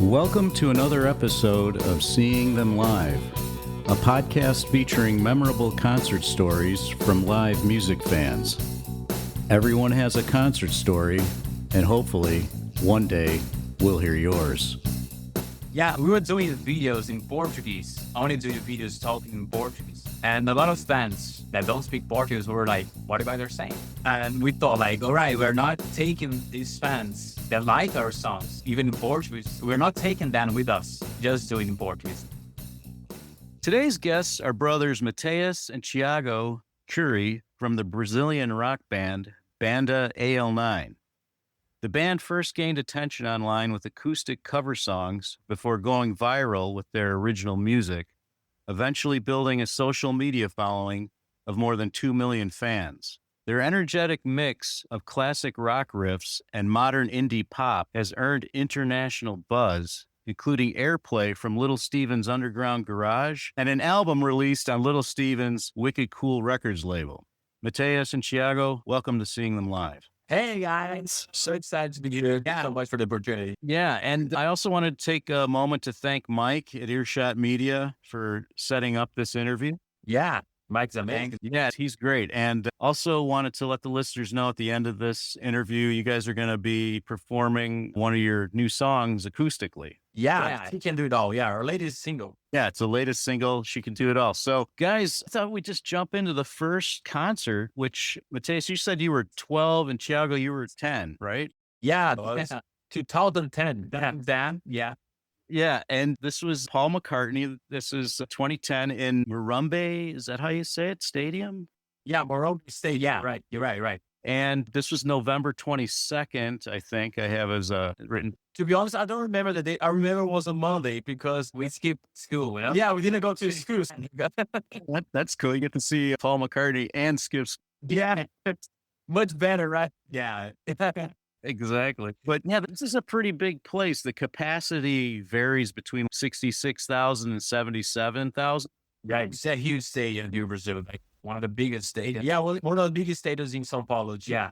Welcome to another episode of Seeing Them Live, a podcast featuring memorable concert stories from live music fans. Everyone has a concert story, and hopefully, one day, we'll hear yours. Yeah, we were doing videos in Portuguese. I wanted to do videos talking in Portuguese. And a lot of fans that don't speak Portuguese were like, what are they saying? And we thought like, all right, we're not taking these fans that like our songs, even in Portuguese. We're not taking them with us, just doing in Portuguese. Today's guests are brothers Matheus and Thiago Khouri from the Brazilian rock band Banda AL9. The band first gained attention online with acoustic cover songs before going viral with their original music, eventually building a social media following of more than 2 million fans. Their energetic mix of classic rock riffs and modern indie pop has earned international buzz, including airplay from Little Steven's Underground Garage and an album released on Little Steven's Wicked Cool Records label. Matheus and Thiago, welcome to Seeing Them Live. Hey guys, so excited to be here. Yeah, so much for the opportunity. Yeah, and I also wanted to take a moment to thank Mike at Earshot Media for setting up this interview. Yeah, Mike's amazing. Yeah, he's great. And also wanted to let the listeners know at the end of this interview, you guys are going to be performing one of your new songs acoustically. Yeah, he can do it all. Yeah, our latest single. Yeah, it's the latest single. She can do it all. So, guys, I thought we'd just jump into the first concert, which, Matheus, you said you were 12 and Thiago, you were 10, right? Yeah, 2010. Damn. Yeah. Yeah, and this was Paul McCartney. This is 2010 in Morumbi. Is that how you say it? Stadium? Yeah, Morumbi Stadium. Yeah, right. You're right. And this was November 22nd, I think I have as written. To be honest, I don't remember the date. I remember it was a Monday because we skipped school. You know? Yeah, we didn't go to school. That's cool. You get to see Paul McCartney and skip school. Yeah, much better, right? Yeah. Exactly. But yeah, this is a pretty big place. The capacity varies between 66,000 and 77,000. Yeah, it's a huge stadium in Brazil, like one of the biggest stadiums. Yeah, well, one of the biggest stadiums in São Paulo. Yeah.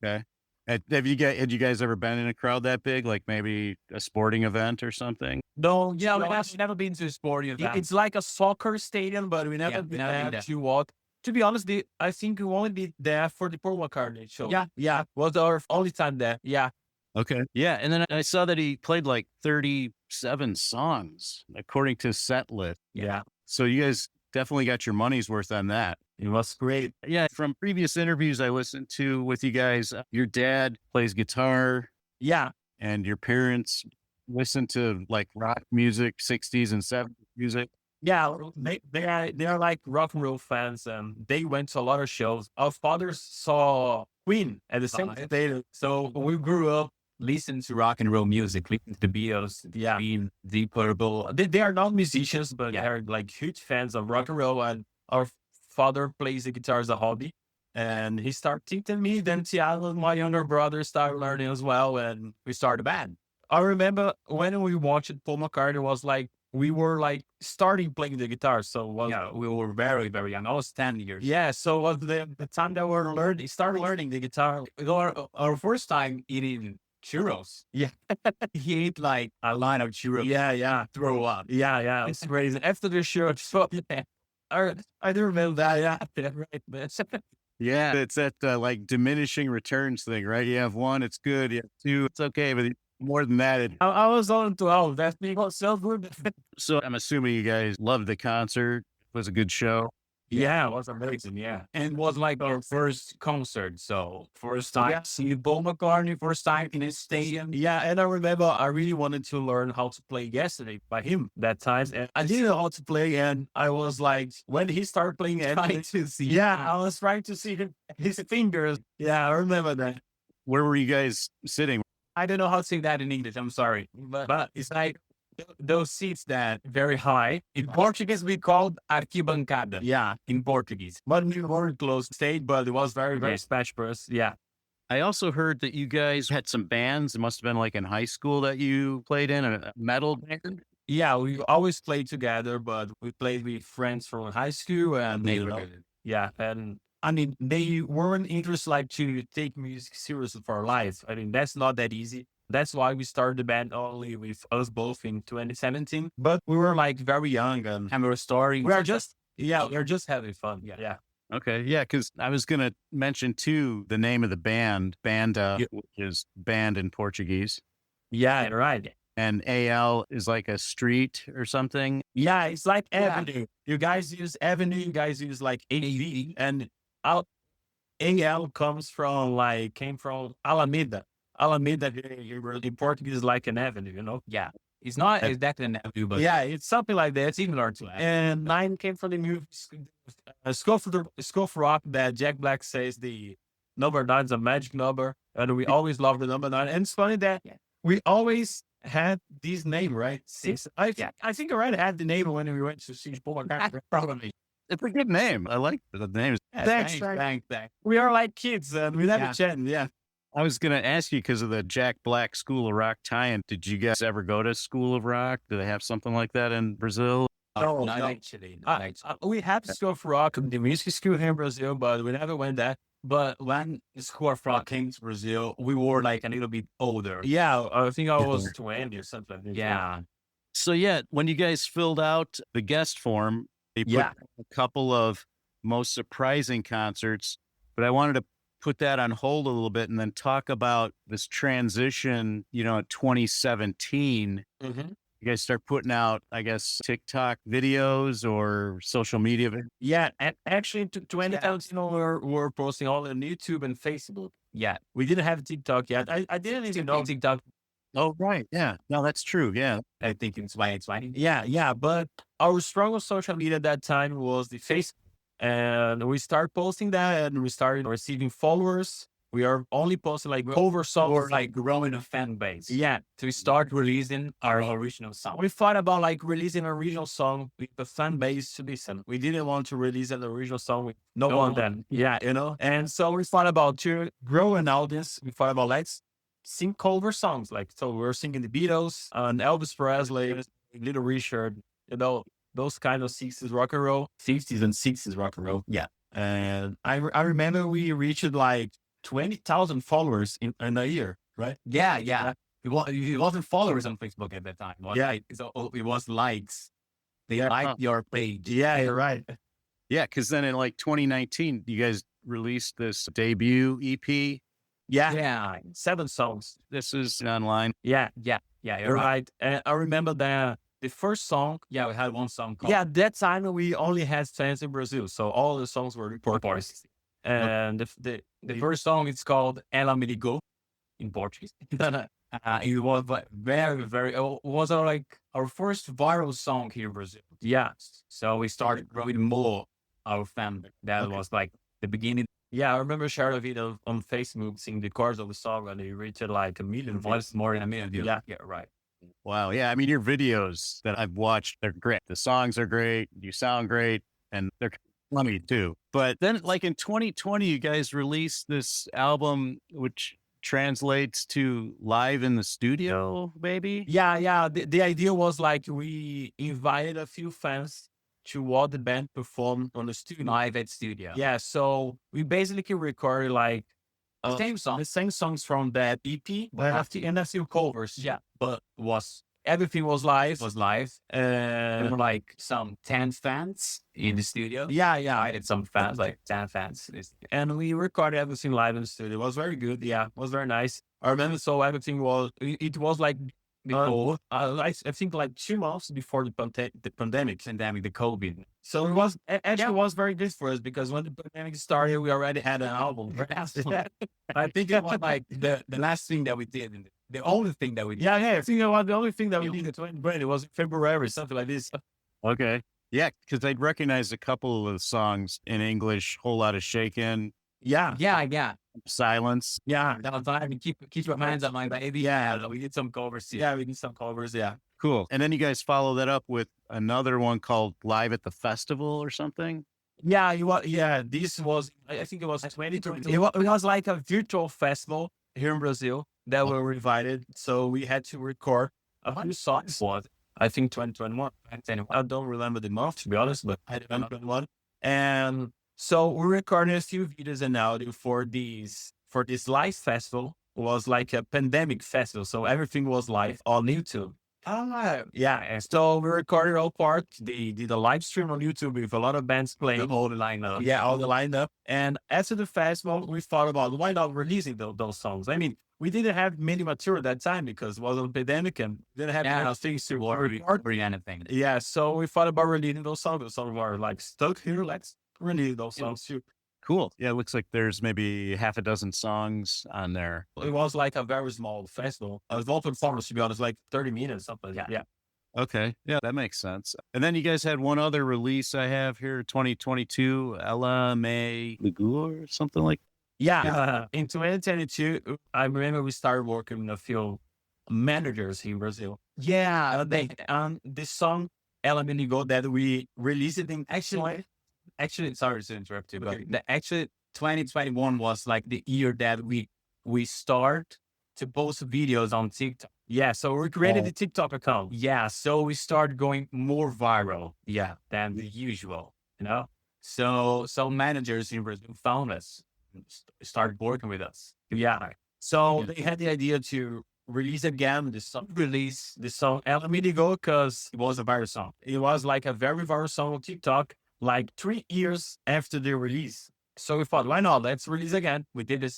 Okay. Had you guys ever been in a crowd that big, like maybe a sporting event or something? No, yeah, we've never been to a sporting event. It's like a soccer stadium, but we never been there to walk. To be honest, I think we only be there for the Paul McCartney show. Yeah. Was our only time there. Yeah. Okay. Yeah. And then I saw that he played like 37 songs according to Setlist. Yeah. So you guys definitely got your money's worth on that. It was great. Yeah. From previous interviews I listened to with you guys, your dad plays guitar. Yeah. And your parents listen to like rock music, 60s and 70s music. Yeah, they are like rock and roll fans, and they went to a lot of shows. Our fathers saw Queen at the same stadium, so we grew up listening to rock and roll music, listening to the Beatles, Queen, Deep Purple. They are not musicians, but they are like huge fans of rock and roll. And our father plays the guitar as a hobby, and he started teaching me. Then Thiago, my younger brother, started learning as well, and we started a band. I remember when we watched Paul McCartney was like. We were like starting playing the guitar. So we were very, very young. I was 10 years. Yeah. So it was the time that we started learning the guitar. It was our first time eating churros. Yeah. He ate like a line of churros. Yeah. Throw up. Yeah. It's crazy. After the show, I do remember that. Yeah. Right. Yeah. It's that like diminishing returns thing, right? You have one, it's good. You have two, it's okay. But more than that, I was on 12. That's me. So good. So I'm assuming you guys loved the concert. It was a good show. Yeah, it was amazing. Yeah. And it was like our first concert. So first time see Paul McCartney, first time in a stadium. Yeah. And I remember I really wanted to learn how to play yesterday by him that time. And I didn't know how to play. And I was like, when he started playing, I was trying to see his fingers. Yeah, I remember that. Where were you guys sitting? I don't know how to say that in English. I'm sorry. But it's like those seats that very high. In Portuguese, we called arquibancada. Yeah, in Portuguese. But we weren't close stage, but it was very, very special for us. Yeah. I also heard that you guys had some bands. It must have been like in high school that you played in, a metal band. Yeah, we always played together, but we played with friends from high school and and I mean, they weren't interested like to take music seriously for life. I mean, that's not that easy. That's why we started the band only with us both in 2017. But we were like very young and we were starting. we are just having fun. Yeah. Okay. Yeah. Because I was going to mention too the name of the band, Banda, which is band in Portuguese. Yeah, right. And AL is like a street or something. Yeah, it's like avenue. You guys use avenue, you guys use like AV, and out AL came from Alameda. Alameda here in Portuguese is like an avenue, you know? Yeah. It's not exactly an avenue, but Yeah, it's something like that. it's similar to that. And 9 came from the movie Scuff Rock that Jack Black says the number 9 is a magic number. And we always love the number 9. And it's funny that we always had this name, right? I think I already had the name when we went to see Paul McCartney, probably. It's a good name. I like the name. Thanks. We are like kids and we have a chat. Yeah. I was going to ask you because of the Jack Black School of Rock tie-in. Did you guys ever go to School of Rock? Do they have something like that in Brazil? No, Not no. actually. We have Scuff Rock, the music school here in Brazil, but we never went there. But When School of Rock came to Brazil, we were like a little bit older. yeah, I think I was 20 or something like that. Yeah. So yeah, when you guys filled out the guest form, they put Yeah. a couple of most surprising concerts, but I wanted to put that on hold a little bit and then talk about this transition, in 2017. Mhm. You guys start putting out, I guess, TikTok videos or social media. Yeah, and actually, in 2017, we're posting all on YouTube and Facebook. Yeah. We didn't have TikTok yet. I didn't even know. TikTok, Oh, right. Yeah. No, that's true. Yeah. I think it's why it's fine. Yeah. But our strongest social media at that time was the Facebook. And we started posting that and we started receiving followers. We are only posting like cover songs. Or like growing a fan base. Yeah. To start releasing our original song. We thought about like releasing an original song with a fan base to listen. We didn't want to release an original song with no one then. Yeah, And so we thought about to grow an audience. We thought about let's sing cover songs. So we were singing the Beatles and Elvis Presley, Little Richard, those kind of 60s rock and roll, 50s and 60s rock and roll. Yeah. And I remember we reached like 20,000 followers in a year, right? Yeah. It wasn't followers on Facebook at that time. It was likes. They liked your page. Yeah, you're right. Yeah. Because then in like 2019, you guys released this debut EP. Yeah. 7 songs. This is online. Yeah. You're right. Right. And I remember the first song. Yeah, we had one song called Yeah, that time we only had fans in Brazil, so all the songs were in Portuguese. And the first song is called Ela Me Ligou in Portuguese. It was very, very, it was our first viral song here in Brazil. yeah, So we started growing more our fan. That was like the beginning. I remember sharing a video on Facebook singing the chorus of the song, and it reached like 1 million It views. was more than a million views. Yeah. Yeah, right. Wow. Yeah. I mean, your videos that I've watched, they're great. The songs are great. You sound great. And they're funny too. But then like in 2020, you guys released this album, which translates to live in the studio, maybe? Yeah. The idea was like we invited a few fans to watch the band perform on the studio. Live at studio. Yeah, so we basically recorded like Same song. the same songs from that EP, and a few covers. Yeah. But everything was live. It was live. There were like some 10 fans in the studio. Yeah. I had some fans, like 10 fans. And we recorded everything live in the studio. It was very good. Yeah, it was very nice. I remember, so everything it was like before, I think like 2 months before the pandemic, the COVID. So it was actually was very good for us because when the pandemic started, we already had an album. I think it was like the last thing that we did. The only thing that we did. Yeah. I think it was the only thing that we did in 2020. It was in February, something like this. Okay. Yeah. Because I'd recognize a couple of the songs in English, Whole Lot of Shakin', Yeah. Silence. Yeah. That was time. Keep your hands on my baby. Yeah. We did some covers. Yeah, we did some covers. Yeah. Cool. And then you guys follow that up with another one called Live at the Festival or something. Yeah. This was, I think it was 2020. It was like a virtual festival here in Brazil that we were invited. So we had to record a few songs. I think 2021. I don't remember the month, to be honest, but I remember 2021. And so we recorded a few videos and audio for this live festival. was like a pandemic festival. So everything was live on YouTube. Yeah. And so we recorded all part. They did a live stream on YouTube with a lot of bands playing. All the lineup. Yeah, all the lineup. And after the festival, we thought about why not releasing those songs. I mean, we didn't have many material at that time because it was a pandemic and didn't have enough things to record. Or anything. Yeah, so we thought about releasing those songs. Those songs were like stuck here. Let's release those songs too. Cool. Yeah, it looks like there's maybe half a dozen songs on there. It was like a very small festival. A small performance, to be honest, like 30 minutes, something. Yeah. Okay. Yeah, that makes sense. And then you guys had one other release I have here, 2022, Ella May Ligure or something like that. Yeah. In 2022, I remember we started working with a few managers in Brazil. Yeah. This song, Ela Me Ligou, that we released it in Actually, sorry to interrupt you, but actually 2021 was like the year that we start to post videos on TikTok. Yeah, so we created the TikTok account. Yeah, so we started going more viral, than the usual, you know? So managers in Brazil found us, started working with us. Yeah. So they had the idea to release again the song Ela Me Ligou because it was a viral song. It was like a very viral song on TikTok, like 3 years after the release. So we thought, why not? Let's release again. We did the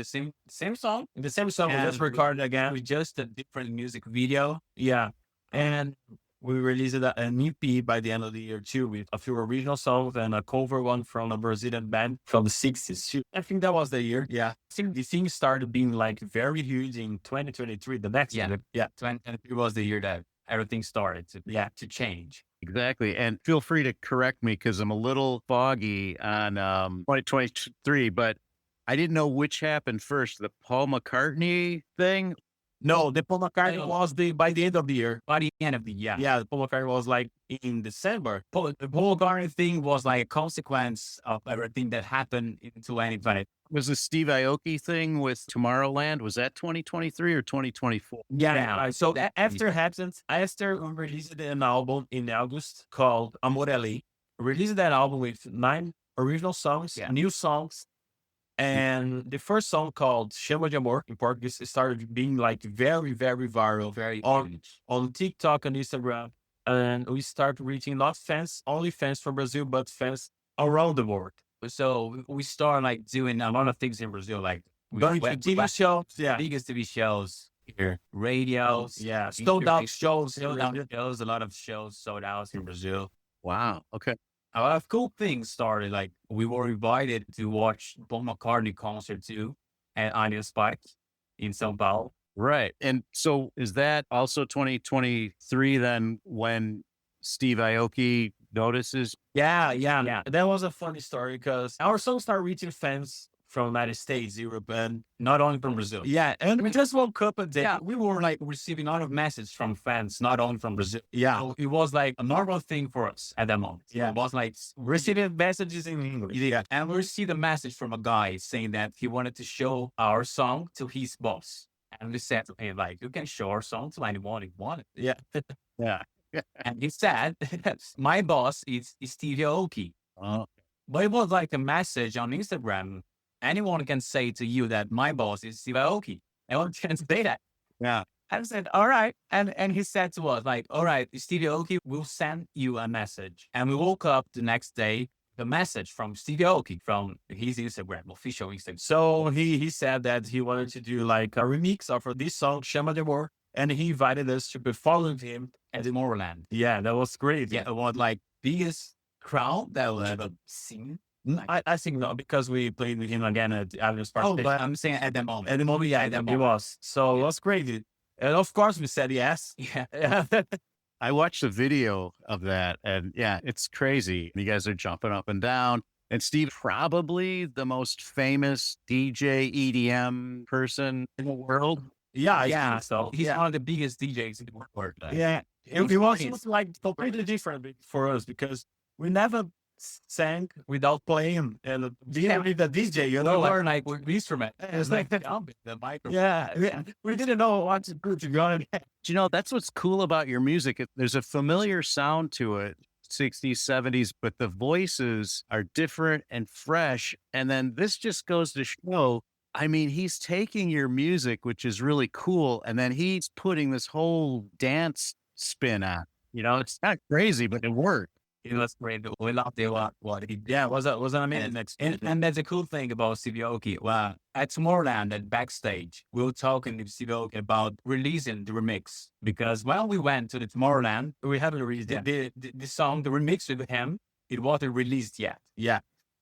same song. The same song, we just recorded again. With just a different music video. Yeah. And we released an EP by the end of the year too, with a few original songs and a cover one from a Brazilian band from the 60s too. I think that was the year. Yeah. I think the thing started being like very huge in 2023, the next year. Yeah. 2023 was the year that everything started to change. Exactly. And feel free to correct me because I'm a little foggy on 2023, but I didn't know which happened first, the Paul McCartney thing. No, the Paul McCartney was by the end of the year. By the end of the year. Yeah, the Paul McCartney was like in December. The Paul McCartney thing was like a consequence of everything that happened in 2020. Was the Steve Aoki thing with Tomorrowland? Was that 2023 or 2024? Yeah. So after happened, Esther released an album in August called Amorelli. Released that album with 9 original songs, new songs. And the first song called Chama de Amor in Portuguese started being like very, very viral, very on TikTok and Instagram. And we started reaching not fans, only fans from Brazil, but fans around the world. So we started like doing a lot of things in Brazil, like going to TV shows, biggest TV shows here, radios, sold out shows, a lot of shows sold out in Brazil. Wow. Okay. A lot of cool things started. Like we were invited to watch Paul McCartney concert too at Onion Spike in São Paulo. Right. And so is that also 2023 then when Steve Aoki notices? Yeah. That was a funny story because our song started reaching fans from United States, Europe, and not only from Brazil. Yeah. And we just woke up and we were like receiving a lot of messages from fans, not only from Brazil. Yeah. So it was like a normal thing for us at that moment. Yeah. It was like receiving messages in English. Yeah. And we received a message from a guy saying that he wanted to show our song to his boss. And we said to him, like, you can show our song to anyone you want. Yeah. Yeah. And he said, my boss is Steve Aoki. Oh. But it was like a message on Instagram. Anyone can say to you that my boss is Steve Aoki. Anyone can say that. Yeah. And I said, all right. And he said to us, like, all right, Steve Aoki will send you a message. And we woke up the next day, the message from Steve Aoki from his Instagram, official Instagram. So he said that he wanted to do like a remix of this song, Chama de Amor. And he invited us to perform with him at the Morumbi. Yeah, that was great. Yeah, it was like biggest crowd that will ever seen. I think not, because we played with him again at Avenue Park. Oh, but I'm saying at the moment. At the moment, yeah, it was. So it was great. And of course, we said yes. Yeah. I watched a video of that, and it's crazy. You guys are jumping up and down. And Steve, probably the most famous DJ EDM person in the world. Yeah. So he's one of the biggest DJs in the world. Yeah. It was like completely different for us because we never sang without playing and dealing with the DJ, you know, like with instrument. It's like the microphone. Yeah. We didn't know what to do, to be honest. You know, that's what's cool about your music. There's a familiar sound to it, 60s, 70s, but the voices are different and fresh. And then this just goes to show I mean, he's taking your music, which is really cool, and then he's putting this whole dance spin on. It's not crazy, but it worked. It was great. We loved it. What he did. Yeah, it was an amazing experience. And that's a cool thing about Steve Aoki. Well, at Tomorrowland, at backstage, we were talking to Steve Aoki about releasing the remix. Because when we went to the Tomorrowland, we haven't released the song, the remix with him. It wasn't released yet. Yeah.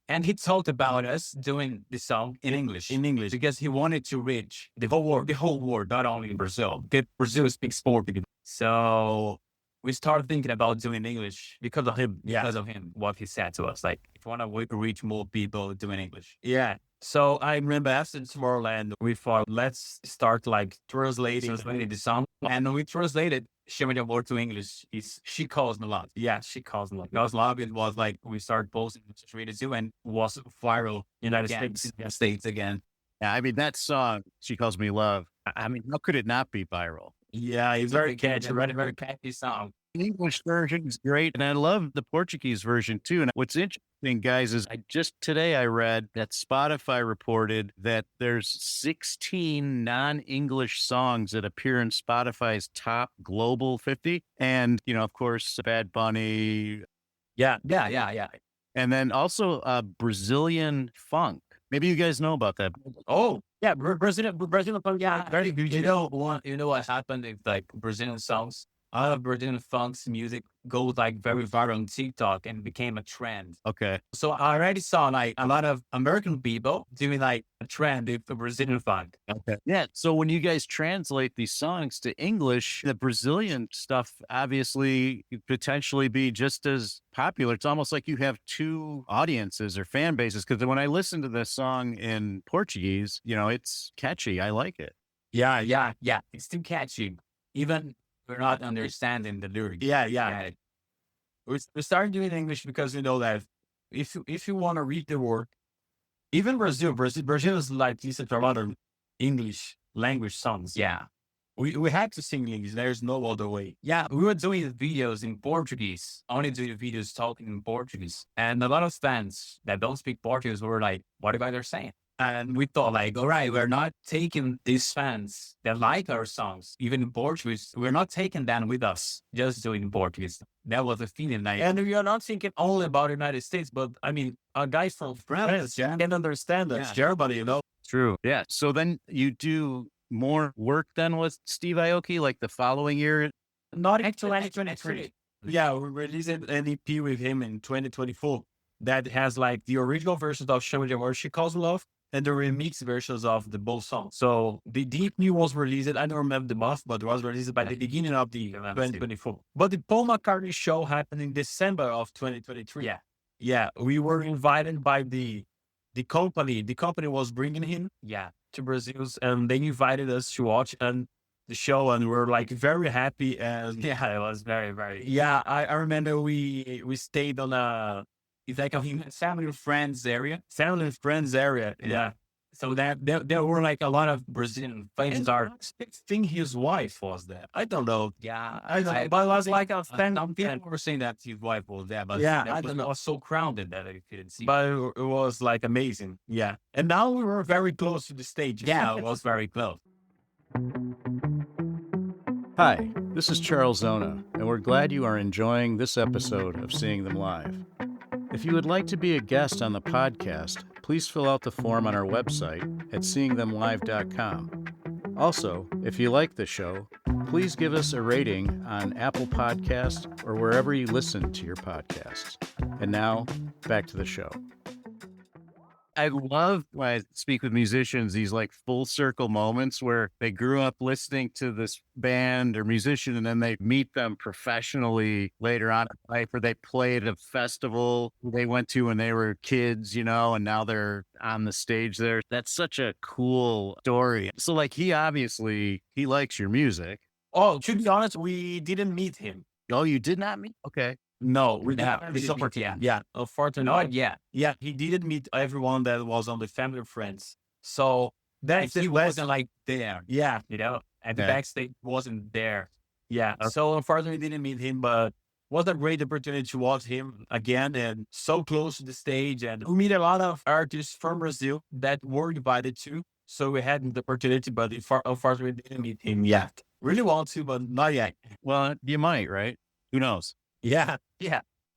And he talked about us doing the song in English. Because he wanted to reach the whole world, not only in Brazil. Because Brazil speaks Portuguese. So we started thinking about doing English because of him. Because of him, what he said to us. Like, if you want to reach more people doing English. Yeah. So I remember after Tomorrowland, we thought, let's start like translating the song. And we translated Chama de Amor to English. She calls me a lot. Yeah, she calls me. Because love it was like we started posting on social media too, and was viral United States again. Yeah, I mean, that song, She Calls Me Love, I mean, how could it not be viral? Yeah, it's very catchy. Very catchy song. The English version is great, and I love the Portuguese version too. And what's interesting, guys, is today I read that Spotify reported that there's 16 non-English songs that appear in Spotify's top global 50. And, of course, Bad Bunny. Yeah. And then also Brazilian funk. Maybe you guys know about that. Oh, yeah, Brazilian funk. Yeah, very good. You know what happened if like Brazilian songs, a lot of Brazilian funk's music goes like very viral on TikTok and became a trend. Okay. So I already saw like a lot of American people doing like a trend with the Brazilian funk. Okay. Yeah. So when you guys translate these songs to English, the Brazilian stuff obviously could potentially be just as popular. It's almost like you have two audiences or fan bases. Because when I listen to this song in Portuguese, it's catchy. I like it. Yeah. It's too catchy. Even we're not understanding the lyrics. Yeah. We started doing English because we know that if you want to read the word, even Brazil is like listen to a lot of English language songs. Yeah. We had to sing English. There's no other way. Yeah, we were doing videos in Portuguese, only doing videos talking in Portuguese. And a lot of fans that don't speak Portuguese were like, what are you guys saying? And we thought like, all right, we're not taking these fans that like our songs, even in Portuguese, we're not taking them with us, just doing in Portuguese. That was the feeling. Like, and we are not thinking only about the United States, but I mean, a guy from France can understand us. Germany, True. Yeah. So then you do more work then with Steve Aoki, like the following year? Not in 2023. Yeah, we released an EP with him in 2024 that has like the original versions of Chama de Amor, She Calls Me Love, and the remix versions of the both songs. So the EP was released, I don't remember the month, but it was released by the beginning of the 2024. But the Paul McCartney show happened in December of 2023. Yeah, we were invited by the company. The company was bringing him to Brazil, and they invited us to watch and the show, and we were like very happy. And yeah, it was very, very. Yeah, I remember we stayed on it's like a family and friends area. Yeah. So there were like a lot of Brazilian famous artists. I think his wife was there. I don't know. Yeah. I don't know. But it was like a fan. Some people were saying that his wife was there, but I don't know. It was so crowded that I couldn't see. But it was like amazing. Yeah. And now we were very close to the stage. Yeah, it was very close. Hi, this is Charles Zona, and we're glad you are enjoying this episode of Seeing Them Live. If you would like to be a guest on the podcast, please fill out the form on our website at seeingthemlive.com. Also, if you like the show, please give us a rating on Apple Podcasts or wherever you listen to your podcasts. And now, back to the show. I love when I speak with musicians, these like full circle moments where they grew up listening to this band or musician and then they meet them professionally later on in life, or they played at a festival they went to when they were kids, and now they're on the stage there. That's such a cool story. So like he likes your music. Oh, to be honest, we didn't meet him. Oh, you did not meet? Okay. No, we Yeah, unfortunately. Yeah, he didn't meet everyone that was on the family and friends. So that he wasn't like there. Yeah, and the backstage wasn't there. Yeah. So unfortunately, we didn't meet him, but was a great opportunity to watch him again and so close to the stage. And we meet a lot of artists from Brazil that were invited to So we had the opportunity, but unfortunately we didn't meet him yet. Really want to, but not yet. Well, you might, right? Who knows? Yeah.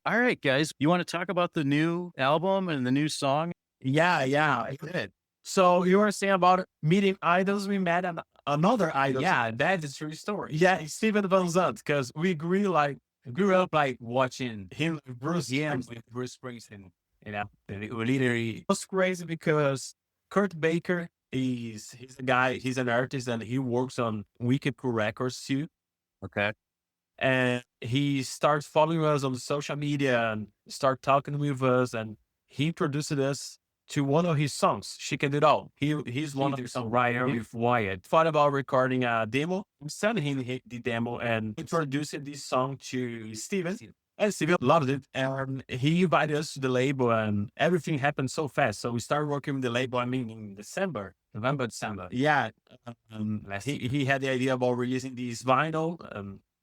All right, guys. You want to talk about the new album and the new song? Yeah, I did. So you were saying about meeting idols. We met another idol. Yeah, that's a true story. Yeah, Steven Van Zandt, because we grew up like Watching him, Bruce. him with Bruce Springsteen, literally. It was crazy because Kurt Baker he's a guy, he's an artist, and he works on Wicked Cool Records too. Okay. And he starts following us on social media and start talking with us, and he introduced us to one of his songs, She Can Do It All. He's one of the songwriters with Wyatt. Thought about recording a demo. We sent him the demo and introduced this song to Steven. And Steven loved it. And he invited us to the label, and everything happened so fast. So we started working with the label, in December. November, December. Yeah. He had the idea about releasing this vinyl,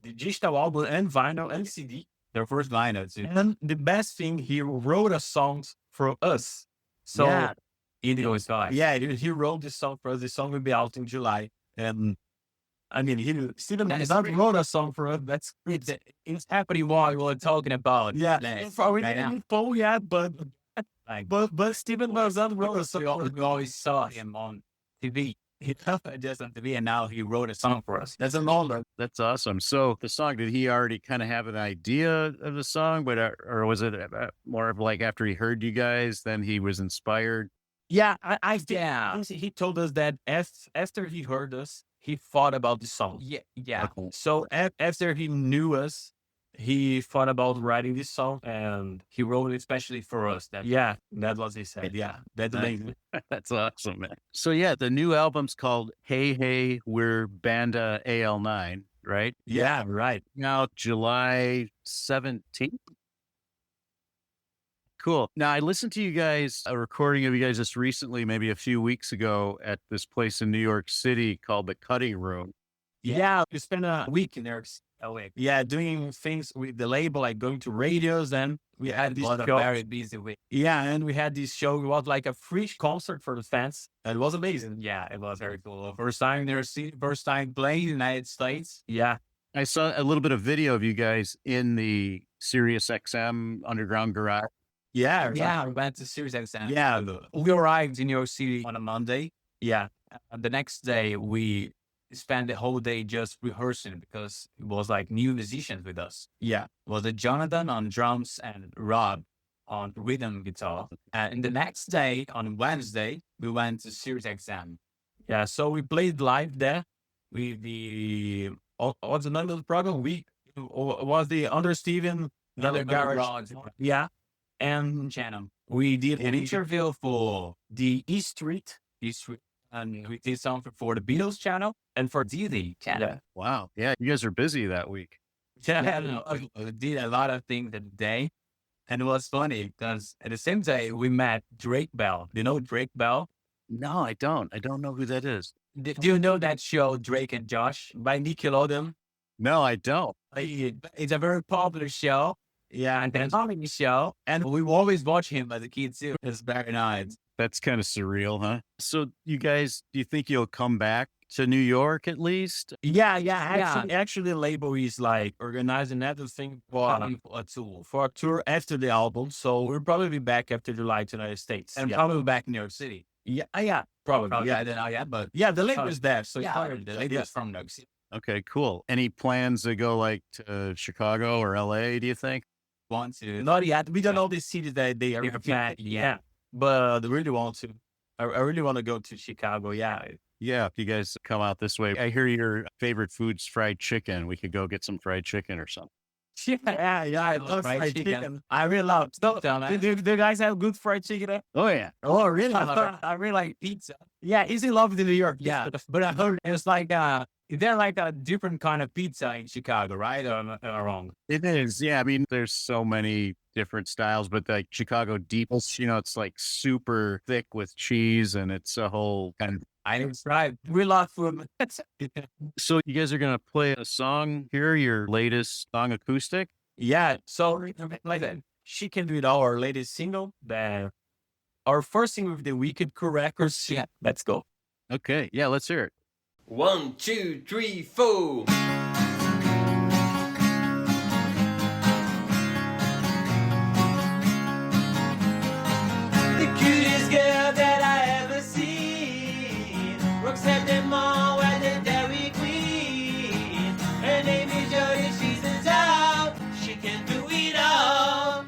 the digital album and vinyl and CD. Their first vinyl too. And the best thing, he wrote a song for us. So Yeah. Indigo is fine. yeah, he wrote this song for us. The song will be out in July. And Steven That is not great. wrote a song for us. That's great. It's happening while we're talking about. Yeah. that We right didn't now. Paul yet, but Like, Steven Van Zandt wrote a song for us. we always saw him on TV. Just on TV, and now he wrote a song for us. That's an honor. That's awesome. So the song, did he already kind of have an idea of the song, but or was it more of like after he heard you guys, then he was inspired? Yeah, I think Yeah. he told us that after he heard us, he thought about the song. Yeah. So after he knew us, he thought about writing this song, and He wrote it especially for us. That that was his said. Yeah, that's Nice. amazing. That's awesome, man. So yeah, the new album's called Hey Hey, We're Banda AL9, right? Yeah, right. Now July 17th. Cool. Now I listened to you guys, a recording of you guys just recently, maybe a few weeks ago at this place in New York City called the Cutting Room. Yeah, we spent a week in there. away. Yeah, doing things with the label, like going to radios. And we had this What a show. very busy week. Yeah, and we had this show. It was like a free concert for the fans. And it was amazing. Yeah, it was very cool. First time there, first time playing in the United States. Yeah. I saw a little bit of video of you guys in the SiriusXM underground garage. Yeah. Yeah, we went to SiriusXM. Yeah. We arrived in New York City on a Monday. Yeah. And the next day, we spent the whole day just rehearsing because it was like new musicians with us. Yeah. It was Jonathan on drums and Rob on rhythm guitar. And the next day, on Wednesday, we went to SiriusXM. Yeah. So we played live there with the, what's the name of the program? Was the Under Steven, Another garage. Yeah. And channel. we did An interview for the E Street. this, and we did something for the Beatles channel and for DD channel. Wow. Yeah. You guys are busy that week. Yeah. We did a lot of things that day. And it was funny because at the same day, we met Drake Bell. Do you know Drake Bell? No, I don't. I don't know who that is. Do you know that show, Drake and Josh? By Nickelodeon. No, I don't. It's a very popular show. Yeah. And a comedy show. And we always watch him as a kid too. It's very nice. That's kind of surreal, huh? So you guys, do you think you'll come back to New York at least? Yeah. Actually, the label is like organizing everything for a tour after the album. So we'll probably be back after July to the United States. And yeah. probably back in New York City. Yeah, probably. Yeah, I don't know yet, but Yeah, the label is there. So yeah, it's the lady is from New York City. Okay, cool. Any plans to go like to Chicago or LA, do you think? Want to? not yet. We don't know the cities that they are They're planning. yeah. But I really want to. I really want to go to Chicago. Yeah. Yeah, if you guys come out this way. I hear your favorite food's fried chicken. We could go get some fried chicken or something. Yeah. I love fried chicken. I really love. Don't tell me. Do you guys have good fried chicken there? Oh, yeah. Oh, really? I really like pizza. Yeah, easy love in New York. Yeah, but I heard it's like they're like a different kind of pizza in Chicago, right? Or am I wrong? It is. Yeah. I mean, there's so many different styles, but like Chicago deep, it's like super thick with cheese and it's a whole kind of. I didn't try. We love food. So you guys are going to play a song here, your latest song acoustic? Yeah. So like that, She Can Do It All, our latest single. Our first single with the Wicked Cool Records. Yeah. Let's go. Okay. Yeah, let's hear it. 1, 2, 3, 4. The cutest girl that I ever seen works at the mall at the Dairy Queen. Her name is Jody, she's the top. She can do it all.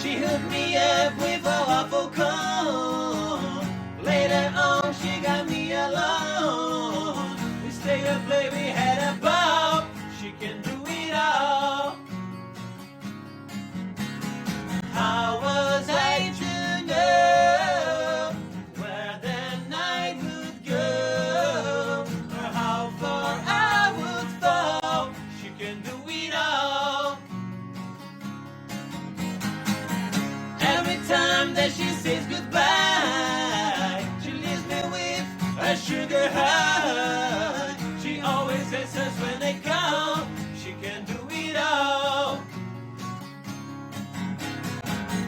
She hooked me up with a waffle cone. Later on, she got me alone. We stayed up late, we had a ball. She can do it all. How was I to know where the night would go, or how far I would fall? She can do it all. Every time that she says goodbye, she leaves me with a sugar high. She always answers when they call. She can do it all.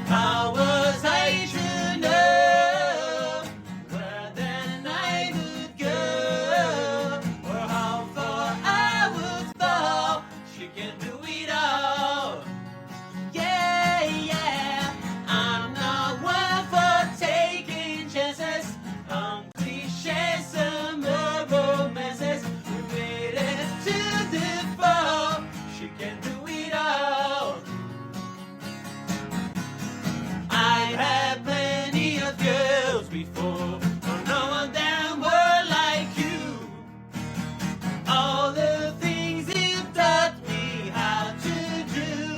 How was I to know where the night would go, or how far I would fall? She can do it all. Yeah, yeah. I'm not one for taking chances on cliché summer romances. We made it to the fall. She can do it all. I had plenty of girls before, but no one damn were like you. All the things you taught me how to do.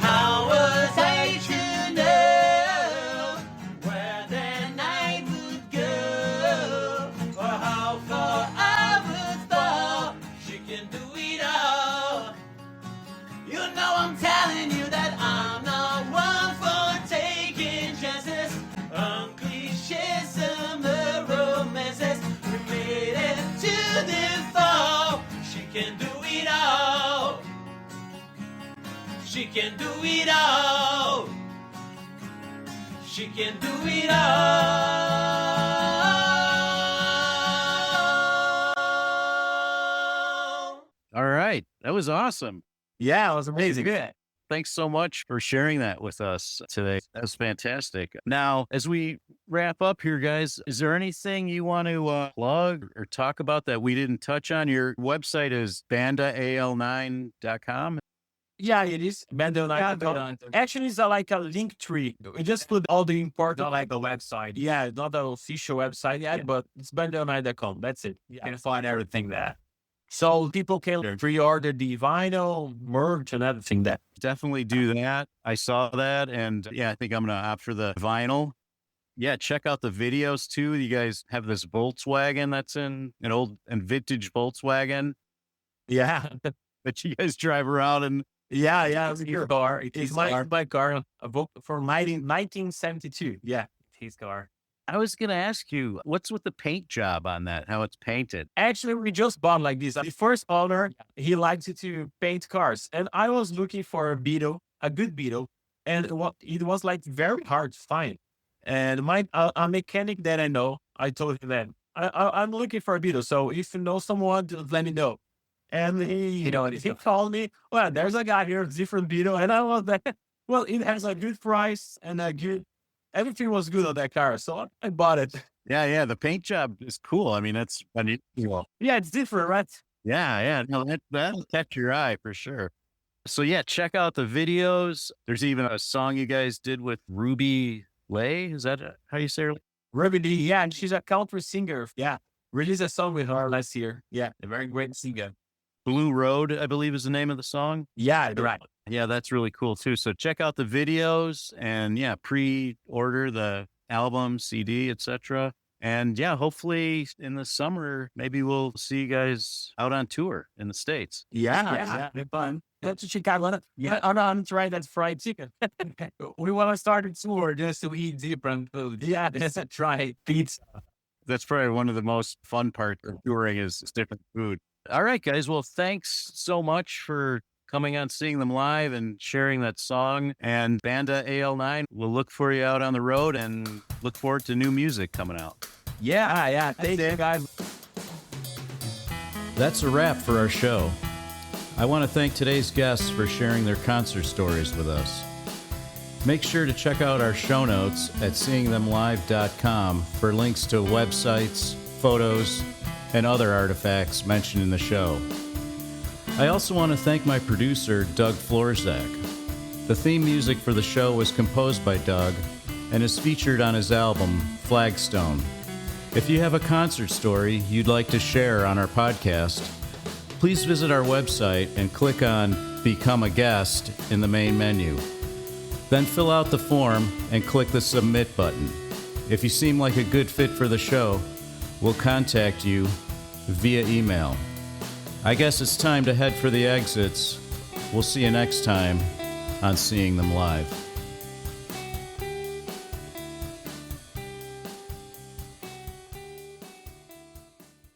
How was I to know where the night would go, or how far I would fall? She can do it all. You know I'm telling you that I'm not one for taking chances on cliché summer romances. We made it to the fall. She can do it all. She can do it all. She can do it all. All right. That was awesome. Yeah, it was amazing. Good. Thanks so much for sharing that with us today. That was fantastic. Now, as we wrap up here, guys, is there anything you want to plug or talk about that we didn't touch on? Your website is bandaal9.com. Yeah, it is. Banda AL9. Actually, it's like a link tree. We just put all the important. Not like the website. Yeah, not the official website yet, Yeah. but it's bandaal9.com. That's it. You can find everything there. So people can pre-order the vinyl, merch, and everything there. Definitely do that. I saw that. And yeah, I think I'm going to opt for the vinyl. Yeah, check out the videos too. You guys have this Volkswagen that's in an old and vintage Volkswagen Yeah. that you guys drive around and Yeah. It's his car. It's my car, a book from 1972. Yeah. His car. I was going to ask you, what's with the paint job on that, how it's painted? Actually, we just bought like this. The first owner, he likes to paint cars. And I was looking for a Beetle, a good Beetle. And it was like very hard to find. And a mechanic that I know, I told him that I'm looking for a Beetle. So if you know someone, just let me know. And he called me. Well, there's a guy here, different Beetle. And I was like, well, it has a good price and everything was good on that car. So I bought it. Yeah. The paint job is cool. I mean, that's unusual. Yeah, it's different, right? Yeah. No, that'll catch your eye for sure. So yeah, check out the videos. There's even a song you guys did with Ruby Lay. Is that how you say her? Ruby D, yeah, and she's a country singer. Yeah, released a song with her last year. Yeah, a very great singer. Blue Road, I believe is the name of the song. Yeah, right. Yeah, that's really cool too. So check out the videos and yeah, pre-order the album, CD, etc. And yeah, hopefully in the summer, maybe we'll see you guys out on tour in the States. Yeah. It'd be fun. go to Chicago. Yeah, I want to try that fried chicken. We want to start a tour just to eat different food. Yeah, Just to try pizza. That's probably one of the most fun parts of touring is different food. All right, guys. Well, thanks so much for coming on Seeing Them Live and sharing that song. And Banda AL9, we'll look for you out on the road and look forward to new music coming out. yeah. Thank you, guys. That's a wrap for our show. I want to thank today's guests for sharing their concert stories with us. Make sure to check out our show notes at seeingthemlive.com for links to websites, photos, and other artifacts mentioned in the show. I also want to thank my producer, Doug Florzak. The theme music for the show was composed by Doug and is featured on his album, Flagstone. If you have a concert story you'd like to share on our podcast, please visit our website and click on Become a Guest in the main menu. Then fill out the form and click the Submit button. If you seem like a good fit for the show, we'll contact you via email. I guess it's time to head for the exits. We'll see you next time on Seeing Them Live.